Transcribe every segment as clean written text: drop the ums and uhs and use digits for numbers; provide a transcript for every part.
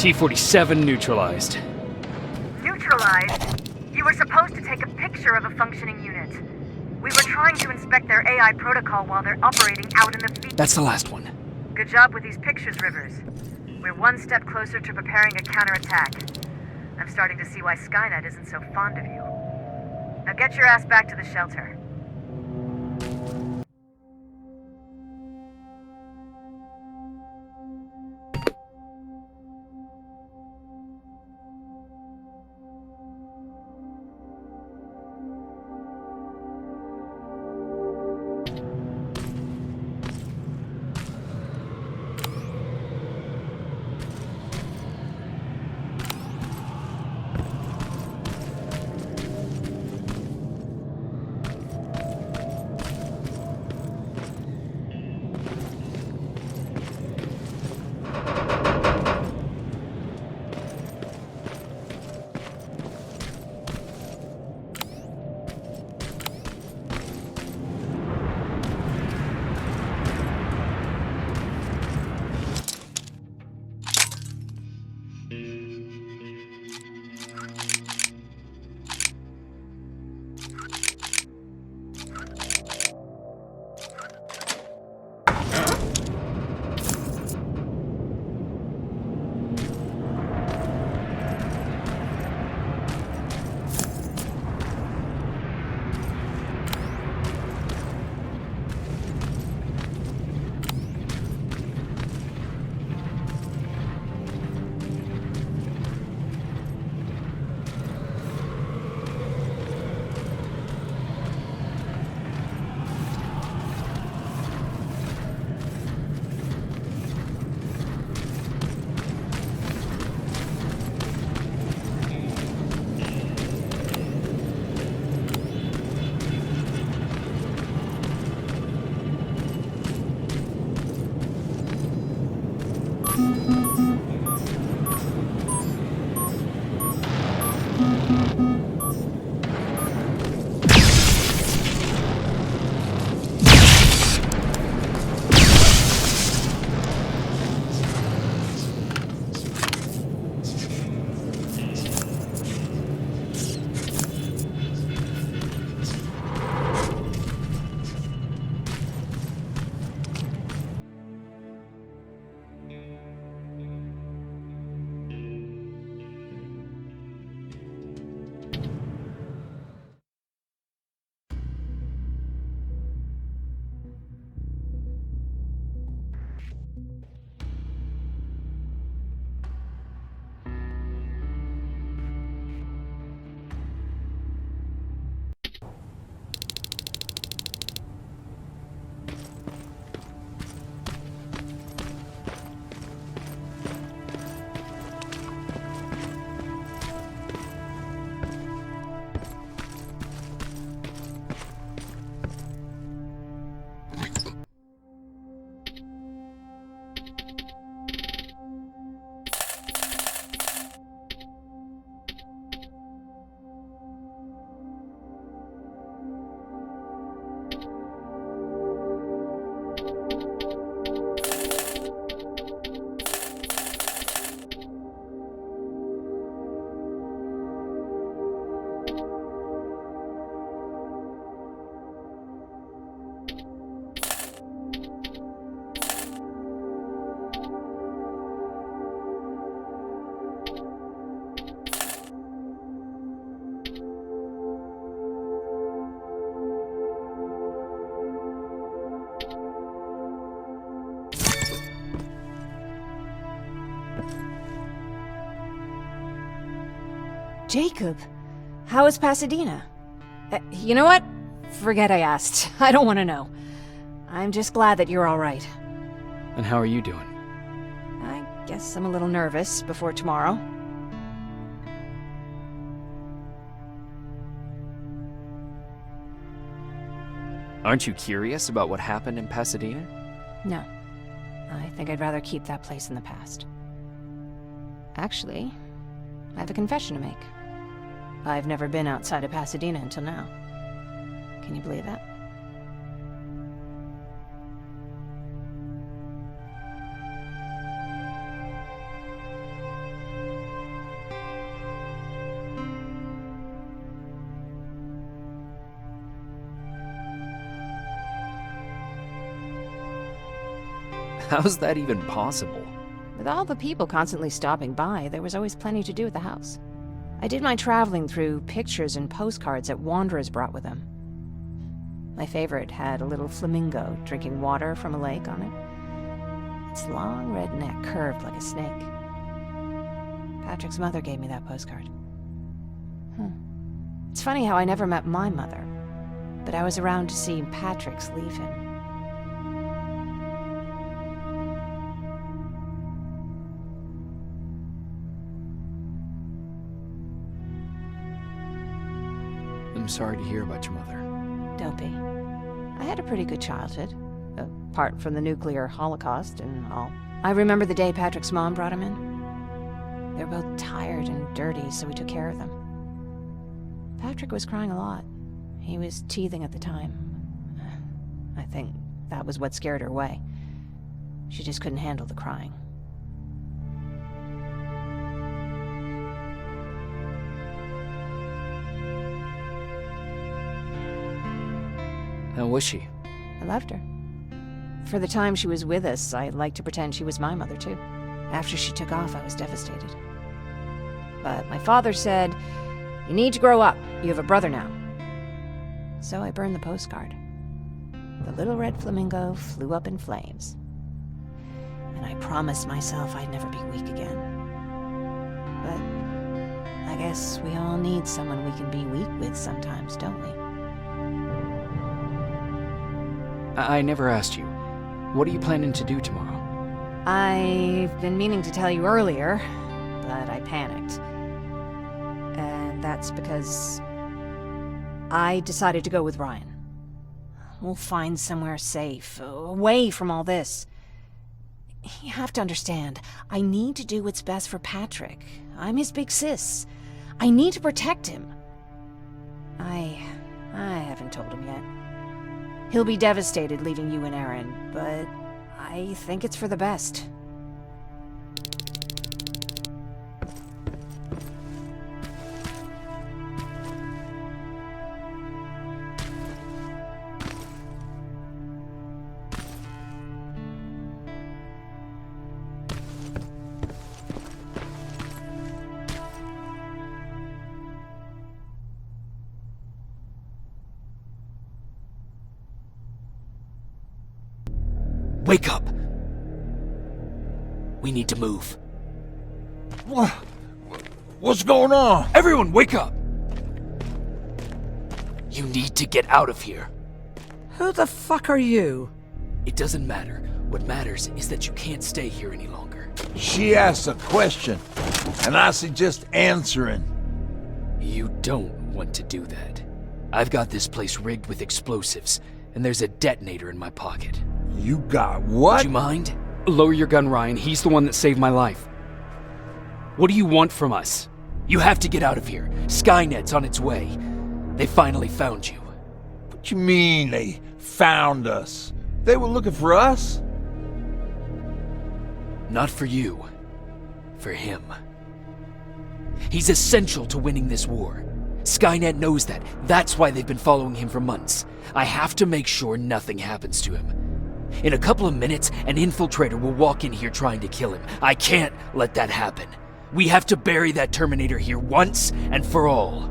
T-47 neutralized. Neutralized? You were supposed to take a picture of a functioning unit. We were trying to inspect their AI protocol while they're operating out in the field. That's the last one. Good job with these pictures, Rivers. We're one step closer to preparing a counterattack. I'm starting to see why Skynet isn't so fond of you. Now get your ass back to the shelter. Jacob, how is Pasadena? You know what? Forget I asked. I don't want to know. I'm just glad that you're all right. And how are you doing? I guess I'm a little nervous before tomorrow. Aren't you curious about what happened in Pasadena? No. I think I'd rather keep that place in the past. Actually, I have a confession to make. I've never been outside of Pasadena until now. Can you believe that? How's that even possible? With all the people constantly stopping by, there was always plenty to do at the house. I did my traveling through pictures and postcards that wanderers brought with them. My favorite had a little flamingo drinking water from a lake on it. Its long red neck curved like a snake. Patrick's mother gave me that postcard. It's funny how I never met my mother, but I was around to see Patrick's leave him. I'm sorry to hear about your mother. Don't be. I had a pretty good childhood, apart from the nuclear holocaust and all. I remember the day Patrick's mom brought him in. They were both tired and dirty, so we took care of them. Patrick was crying a lot. He was teething at the time. I think that was what scared her away. She just couldn't handle the crying. How was she? I loved her. For the time she was with us, I liked to pretend she was my mother, too. After she took off, I was devastated. But my father said, "You need to grow up. You have a brother now." So I burned the postcard. The little red flamingo flew up in flames. And I promised myself I'd never be weak again. But I guess we all need someone we can be weak with sometimes, don't we? I never asked you. What are you planning to do tomorrow? I've been meaning to tell you earlier, but I panicked. And that's because I decided to go with Ryan. We'll find somewhere safe, away from all this. You have to understand, I need to do what's best for Patrick. I'm his big sis. I need to protect him. I haven't told him yet. He'll be devastated leaving you and Aaron, but I think it's for the best. Wake up! We need to move. What's going on? Everyone, wake up! You need to get out of here. Who the fuck are you? It doesn't matter. What matters is that you can't stay here any longer. She asked a question, and I suggest answering. You don't want to do that. I've got this place rigged with explosives, and there's a detonator in my pocket. You got what? Would you mind? Lower your gun, Ryan. He's the one that saved my life. What do you want from us? You have to get out of here. Skynet's on its way. They finally found you. What you mean they found us? They were looking for us? Not for you. For him. He's essential to winning this war. Skynet knows that. That's why they've been following him for months. I have to make sure nothing happens to him. In a couple of minutes, an infiltrator will walk in here trying to kill him. I can't let that happen. We have to bury that Terminator here once and for all.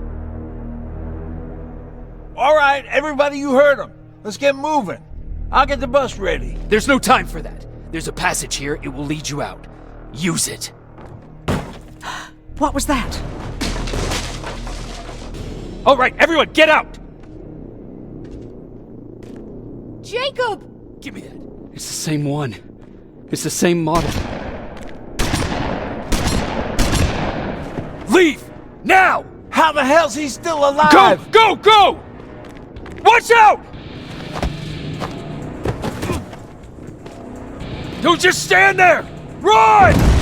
All right, everybody, you heard him. Let's get moving. I'll get the bus ready. There's no time for that. There's a passage here. It will lead you out. Use it. What was that? All right, everyone, get out! Jacob! Give me that. It's the same one. It's the same model. Leave! Now! How the hell's he still alive? Go! Go! Go! Watch out! Don't just stand there! Run!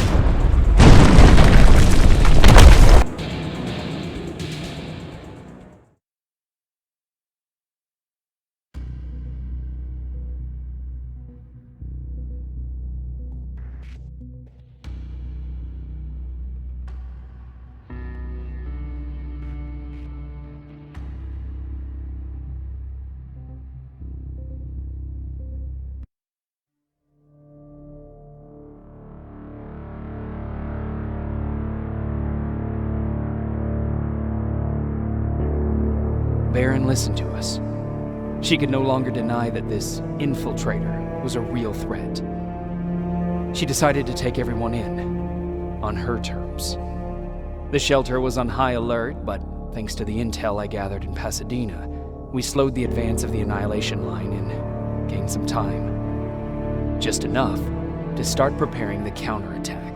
Baron listened to us. She could no longer deny that this infiltrator was a real threat. She decided to take everyone in, on her terms. The shelter was on high alert, but thanks to the intel I gathered in Pasadena, we slowed the advance of the Annihilation Line and gained some time. Just enough to start preparing the counterattack.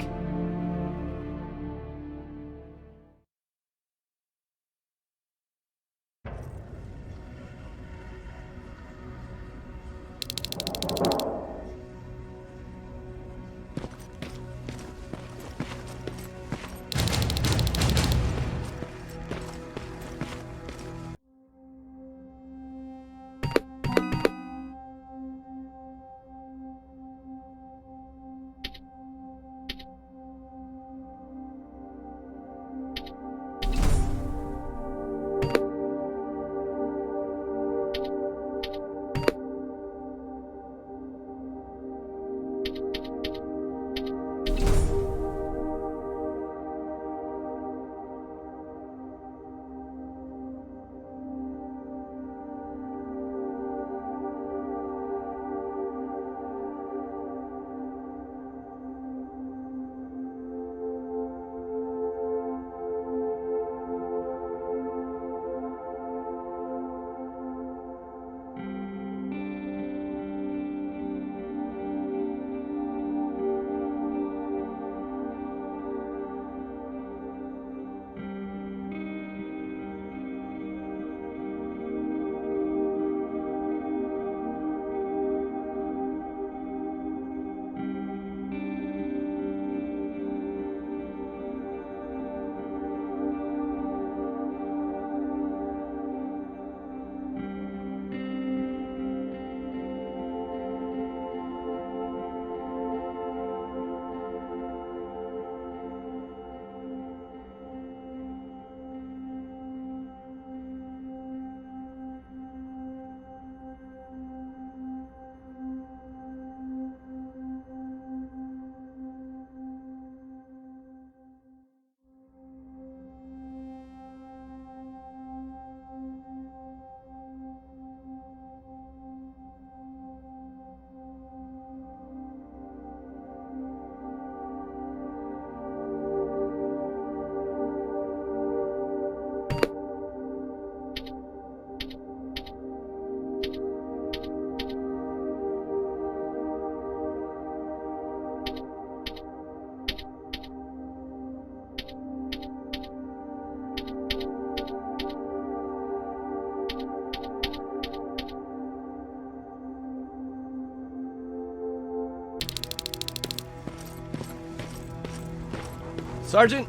Sergeant?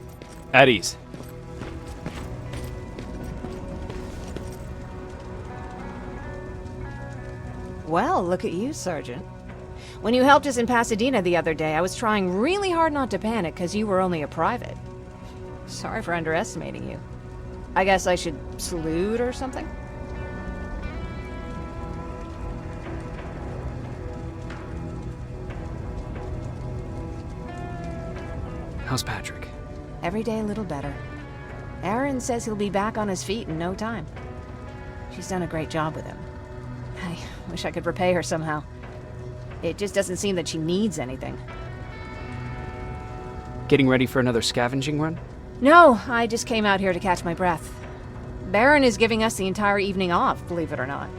At ease. Well, look at you, Sergeant. When you helped us in Pasadena the other day, I was trying really hard not to panic because you were only a private. Sorry for underestimating you. I guess I should salute or something? How's Patrick? Every day a little better. Aaron says he'll be back on his feet in no time. She's done a great job with him. I wish I could repay her somehow. It just doesn't seem that she needs anything. Getting ready for another scavenging run? No, I just came out here to catch my breath. Baron is giving us the entire evening off, believe it or not.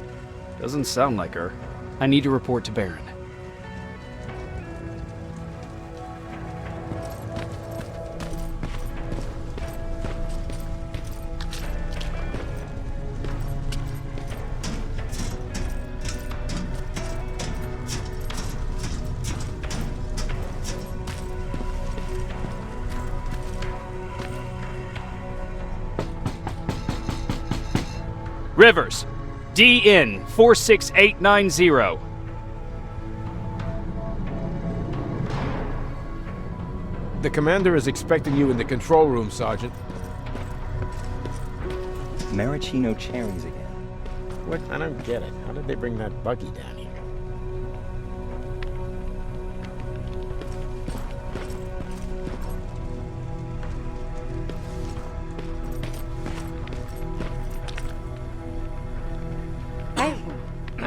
Doesn't sound like her. I need to report to Baron. Rivers, DN 46890. The commander is expecting you in the control room, Sergeant. Maraschino cherries again. What? I don't get it. How did they bring that buggy down here?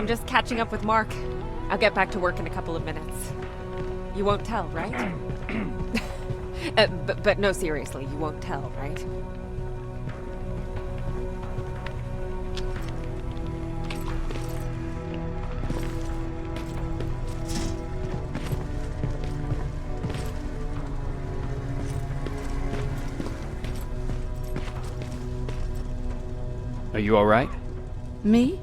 just catching up with Mark. I'll get back to work in a couple of minutes. You won't tell, right? But no, seriously, you won't tell, right? Are you alright? Me?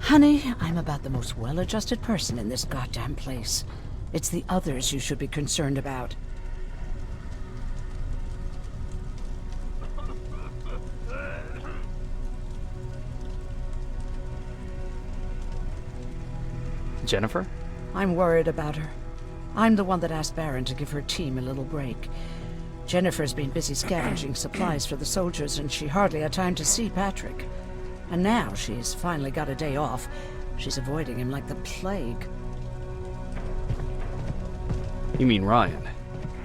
Honey, I'm about the most well-adjusted person in this goddamn place. It's the others you should be concerned about. Jennifer? I'm worried about her. I'm the one that asked Baron to give her team a little break. Jennifer's been busy scavenging supplies for the soldiers, and she hardly had time to see Patrick. And now she's finally got a day off. She's avoiding him like the plague. You mean Ryan?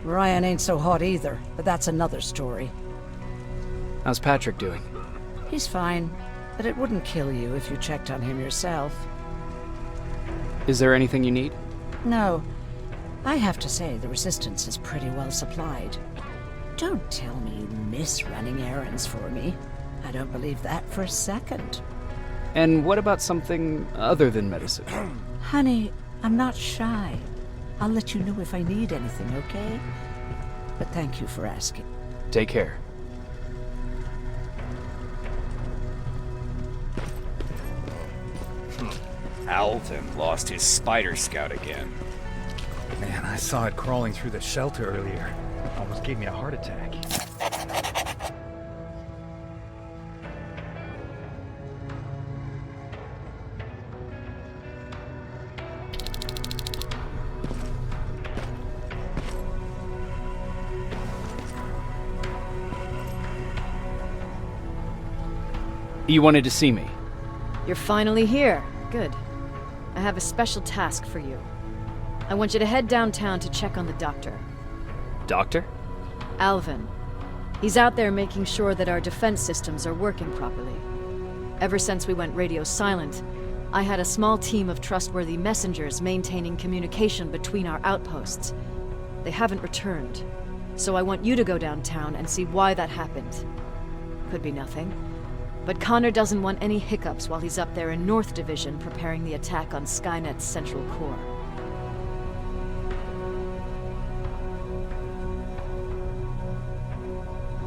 Ryan ain't so hot either, but that's another story. How's Patrick doing? He's fine, but it wouldn't kill you if you checked on him yourself. Is there anything you need? No. I have to say the Resistance is pretty well supplied. Don't tell me you miss running errands for me. I don't believe that for a second. And what about something other than medicine? Honey, I'm not shy. I'll let you know if I need anything, okay? But thank you for asking. Take care. Alvin lost his spider scout again. Man, I saw it crawling through the shelter earlier. Almost gave me a heart attack. You wanted to see me? You're finally here. Good. I have a special task for you. I want you to head downtown to check on the doctor. Doctor? Alvin. He's out there making sure that our defense systems are working properly. Ever since we went radio silent, I had a small team of trustworthy messengers maintaining communication between our outposts. They haven't returned, so I want you to go downtown and see why that happened. Could be nothing, but Connor doesn't want any hiccups while he's up there in North Division preparing the attack on Skynet's central core.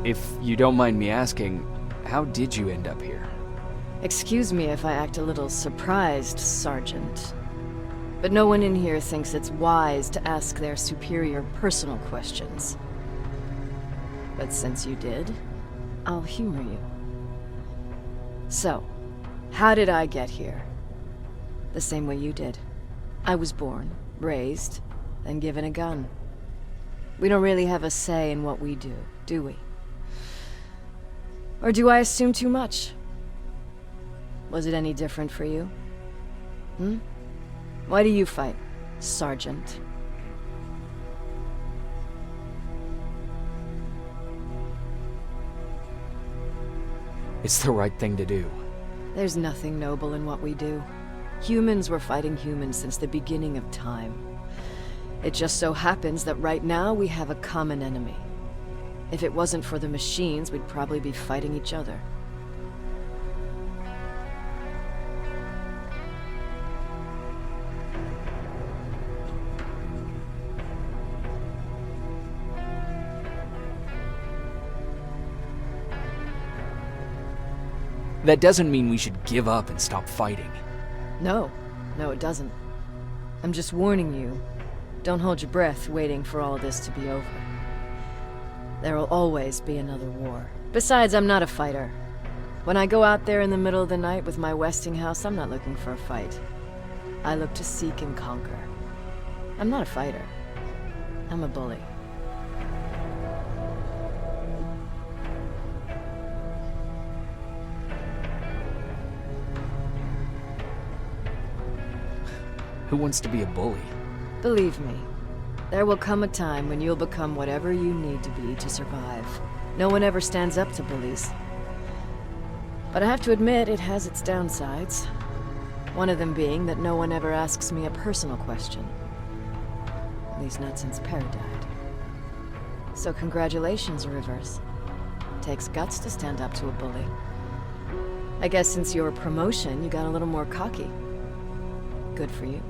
If you don't mind me asking, how did you end up here? Excuse me if I act a little surprised, Sergeant. But no one in here thinks it's wise to ask their superior personal questions. But since you did, I'll humor you. So, how did I get here? The same way you did. I was born, raised, then given a gun. We don't really have a say in what we do we? Or do I assume too much? Was it any different for you? Why do you fight, Sergeant? It's the right thing to do. There's nothing noble in what we do. Humans were fighting humans since the beginning of time. It just so happens that right now we have a common enemy. If it wasn't for the machines, we'd probably be fighting each other. That doesn't mean we should give up and stop fighting. No, it doesn't. I'm just warning you. Don't hold your breath waiting for all this to be over. There will always be another war. Besides, I'm not a fighter. When I go out there in the middle of the night with my Westinghouse, I'm not looking for a fight. I look to seek and conquer. I'm not a fighter. I'm a bully. Who wants to be a bully? Believe me, there will come a time when you'll become whatever you need to be to survive. No one ever stands up to bullies. But I have to admit, it has its downsides. One of them being that no one ever asks me a personal question. At least not since Perry died. So congratulations, Rivers. Takes guts to stand up to a bully. I guess since your promotion, you got a little more cocky. Good for you.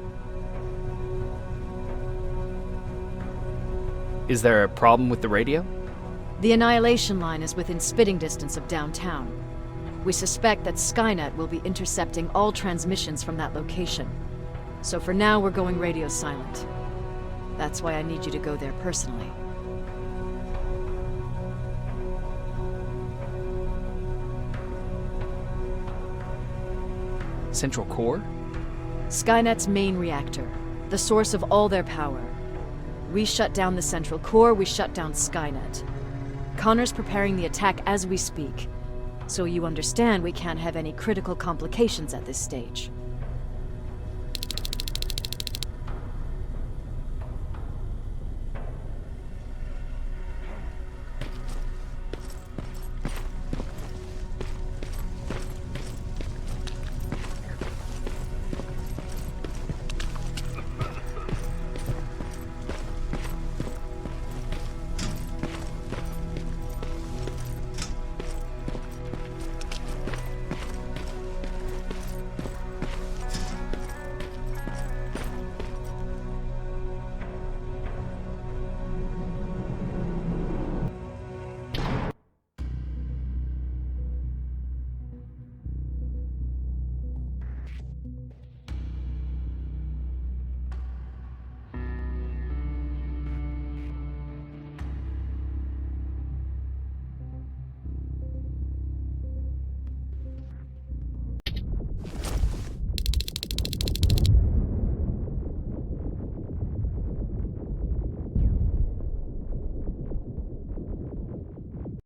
Is there a problem with the radio? The Annihilation line is within spitting distance of downtown. We suspect that Skynet will be intercepting all transmissions from that location. So for now, we're going radio silent. That's why I need you to go there personally. Central Core? Skynet's main reactor, the source of all their power. We shut down the Central Core, we shut down Skynet. Connor's preparing the attack as we speak. So you understand we can't have any critical complications at this stage.